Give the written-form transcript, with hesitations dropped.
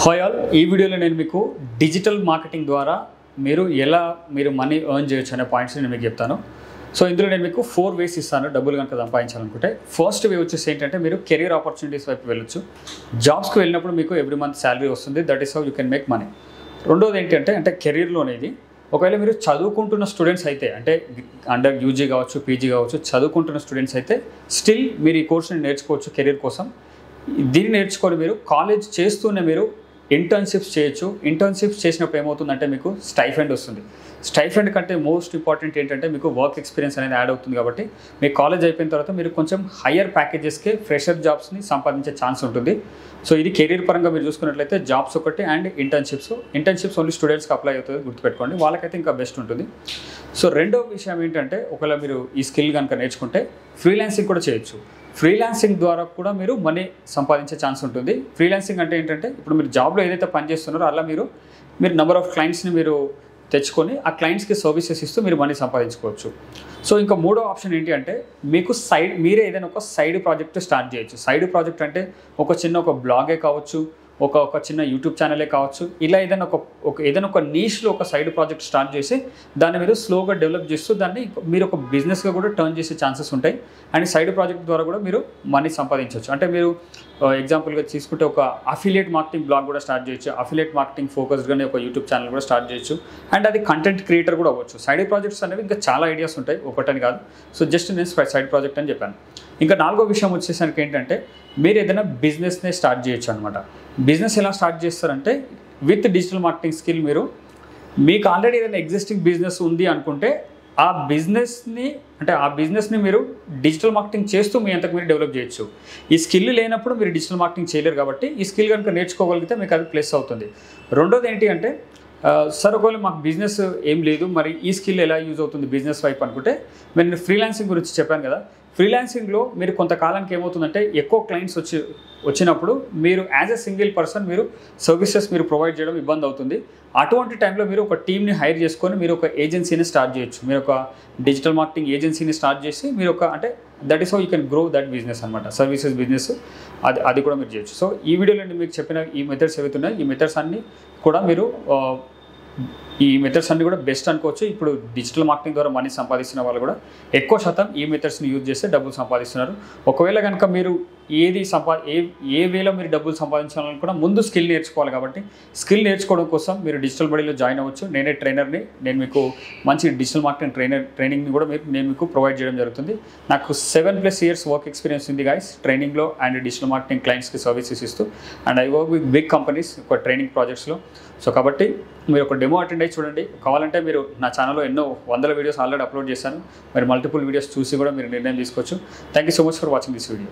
Hi all, ఈ వీడియోలో నేను మీకు డిజిటల్ మార్కెటింగ్ ద్వారా మీరు మనీ ఎర్న్ చేయొచ్చు అనే పాయింట్స్ నేను మీకు చెప్తాను. సో ఇందులో నేను మీకు 4 వేస్ ఇస్తాను డబ్బులు కనుక సంపాదించాలనుకుంటే. ఫస్ట్ వే వచ్చేసి ఏంటంటే మీరు కెరీర్ ఆపర్చునిటీస్ వైపు వెళ్ళొచ్చు. జాబ్స్కి వెళ్ళినప్పుడు మీకు ఎవ్రీ మంత్ శాలరీ వస్తుంది. That is how you can make money. రెండోది ఏంటంటే కెరీర్లో అనేది ఒకవేళ మీరు చదువుకుంటున్న స్టూడెంట్స్ అయితే, అంటే అండర్ యూజీ కావచ్చు, పీజీ కావచ్చు, చదువుకుంటున్న స్టూడెంట్స్ అయితే స్టిల్ మీరు ఈ కోర్స్ని నేర్చుకోవచ్చు కెరీర్ కోసం. దీన్ని నేర్చుకొని మీరు కాలేజ్ చేస్తూనే మీరు ఇంటర్న్షిప్స్ చేయొచ్చు. ఇంటర్న్షిప్స్ చేసినప్పుడు ఏమవుతుందంటే మీకు స్టైఫండ్ వస్తుంది. స్టైఫండ్ కంటే మోస్ట్ ఇంపార్టెంట్ ఏంటంటే మీకు వర్క్ ఎక్స్పీరియన్స్ అనేది యాడ్ అవుతుంది. కాబట్టి మీ కాలేజ్ అయిపోయిన తర్వాత మీరు కొంచెం హయ్యర్ ప్యాకేజెస్కి ఫ్రెషర్ జాబ్స్ని సంపాదించే ఛాన్స్ ఉంటుంది. సో ఇది కెరీర్ పరంగా మీరు చూసుకున్నట్లయితే జాబ్స్ ఒకటి అండ్ ఇంటర్న్షిప్స్ ఓన్లీ స్టూడెంట్స్కి అప్లై అవుతుంది, గుర్తుపెట్టుకోండి. వాళ్ళకైతే ఇంకా బెస్ట్ ఉంటుంది. సో రెండో విషయం ఏంటంటే ఒకవేళ మీరు ఈ స్కిల్ కనుక నేర్చుకుంటే ఫ్రీలాన్సింగ్ కూడా చేయొచ్చు. ఫ్రీలాన్సింగ్ ద్వారా కూడా మీరు మనీ సంపాదించే ఛాన్స్ ఉంటుంది. ఫ్రీలాన్సింగ్ అంటే ఏంటంటే ఇప్పుడు మీరు జాబ్లో ఏదైతే పని చేస్తున్నారో అలా మీరు నెంబర్ ఆఫ్ క్లయింట్స్ని మీరు తెచ్చుకొని ఆ క్లయింట్స్కి సర్వీసెస్ ఇస్తూ మీరు మనీ సంపాదించుకోవచ్చు. సో ఇంకా మూడో ఆప్షన్ ఏంటి అంటే మీకు మీరే ఏదైనా ఒక సైడ్ ప్రాజెక్ట్ స్టార్ట్ చేయొచ్చు. సైడ్ ప్రాజెక్ట్ అంటే ఒక బ్లాగే కావచ్చు, ఒక చిన్న యూట్యూబ్ ఛానలే కావచ్చు. ఇలా ఏదైనా ఒక నీష్లో ఒక సైడ్ ప్రాజెక్ట్ స్టార్ట్ చేసి దాన్ని మీరు స్లోగా డెవలప్ చేస్తూ దాన్ని మీరు ఒక బిజినెస్గా కూడా టర్న్ చేసే ఛాన్సెస్ ఉంటాయి. అండ్ సైడ్ ప్రాజెక్ట్ ద్వారా కూడా మీరు మనీ సంపాదించవచ్చు. అంటే మీరు ఎగ్జాంపుల్గా తీసుకుంటే ఒక అఫిలియేట్ మార్కెటింగ్ బ్లాగ్ కూడా స్టార్ట్ చేయొచ్చు. అఫిలియేట్ మార్కెటింగ్ ఫోకస్డ్గానే ఒక యూట్యూబ్ ఛానల్ కూడా స్టార్ట్ చేయొచ్చు. అండ్ అది కంటెంట్ క్రియేటర్ కూడా అవ్వచ్చు. సైడ్ ప్రాజెక్ట్స్ అనేవి ఇంకా చాలా ఐడియాస్ ఉంటాయి, ఒకటని కాదు. సో జస్ట్ నేను సైడ్ ప్రాజెక్ట్ అని చెప్పాను. ఇంకా నాలుగో విషయం వచ్చేసరికి ఏంటంటే మీరు ఏదైనా బిజినెస్ని స్టార్ట్ చేయొచ్చు అనమాట. బిజినెస్ ఎలా స్టార్ట్ చేస్తారంటే విత్ డిజిటల్ మార్కెటింగ్ స్కిల్ మీకు ఆల్రెడీ ఏదైనా ఎగ్జిస్టింగ్ బిజినెస్ ఉంది అనుకుంటే ఆ బిజినెస్ని మీరు డిజిటల్ మార్కెటింగ్ చేస్తూ మీ అంతకు మీరు డెవలప్ చేయొచ్చు. ఈ స్కిల్ లేనప్పుడు మీరు డిజిటల్ మార్కెటింగ్ చేయలేరు. కాబట్టి ఈ స్కిల్ కనుక నేర్చుకోగలిగితే మీకు అది ప్లస్ అవుతుంది. రెండోది ఏంటి అంటే సార్ ఒకవేళ మాకు బిజినెస్ ఏం లేదు, మరి ఈ స్కిల్ ఎలా యూజ్ అవుతుంది బిజినెస్ వైపు అనుకుంటే నేను ఫ్రీలాన్సింగ్ గురించి చెప్పాను కదా. ఫ్రీలాన్సింగ్లో మీరు కొంతకాలానికి ఏమవుతుందంటే ఎక్కువ క్లయింట్స్ వచ్చినప్పుడు మీరు యాజ్ ఎ సింగిల్ పర్సన్ మీరు సర్వీసెస్ మీరు ప్రొవైడ్ చేయడం ఇబ్బంది అవుతుంది. అటువంటి టైంలో మీరు ఒక టీమ్ని హైర్ చేసుకొని మీరు ఒక ఏజెన్సీని స్టార్ట్ చేయొచ్చు. మీరు ఒక డిజిటల్ మార్కెటింగ్ ఏజెన్సీని స్టార్ట్ చేసి మీరు అంటే that is how you can grow that business అనమాట. సర్వీసెస్ బిజినెస్ అది కూడా మీరు చేయొచ్చు. సో ఈ వీడియోలో నేను మీకు చెప్పిన ఈ మెథడ్స్ ఏవైతున్నాయి, ఈ మెథడ్స్ అన్నీ కూడా బెస్ట్ అనుకోవచ్చు. ఇప్పుడు డిజిటల్ మార్కెటింగ్ ద్వారా మనీ సంపాదిస్తున్న వాళ్ళు కూడా ఎక్కువ శాతం ఈ మెథడ్స్ని యూజ్ చేస్తే డబ్బులు సంపాదిస్తున్నారు. ఒకవేళ కనుక మీరు ఏ వేలో మీరు డబ్బులు సంపాదించాలనుకున్నా ముందు స్కిల్ నేర్చుకోవాలి. కాబట్టి స్కిల్ నేర్చుకోవడం కోసం మీరు డిజిటల్ బడీలో జాయిన్ అవ్వచ్చు. నేనే ట్రైనర్ని. నేను మీకు మంచి డిజిటల్ మార్కెటింగ్ ట్రైనింగ్ని కూడా నేను మీకు ప్రొవైడ్ చేయడం జరుగుతుంది. నాకు 7+ years వర్క్ ఎక్స్పీరియన్స్ ఉంది గాయస్ ట్రైనింగ్లో అండ్ డిజిటల్ మార్కెటింగ్ క్లయింట్స్కి సర్వీసెస్ ఇస్తూ. And I work with big companies ఒక ట్రైనింగ్ ప్రాజెక్ట్స్లో. సో కాబట్టి మీరు ఒక డెమో అటెండ్ అయ్యి చూడండి. కావాలంటే మీరు నా ఛానల్లో ఎన్నో వందల వీడియోస్ ఆల్రెడీ అప్లోడ్ చేశాను. మరి మల్టిపుల్ వీడియోస్ చూసి కూడా మీరు నిర్ణయం తీసుకోవచ్చు. Thank you so much for watching this video.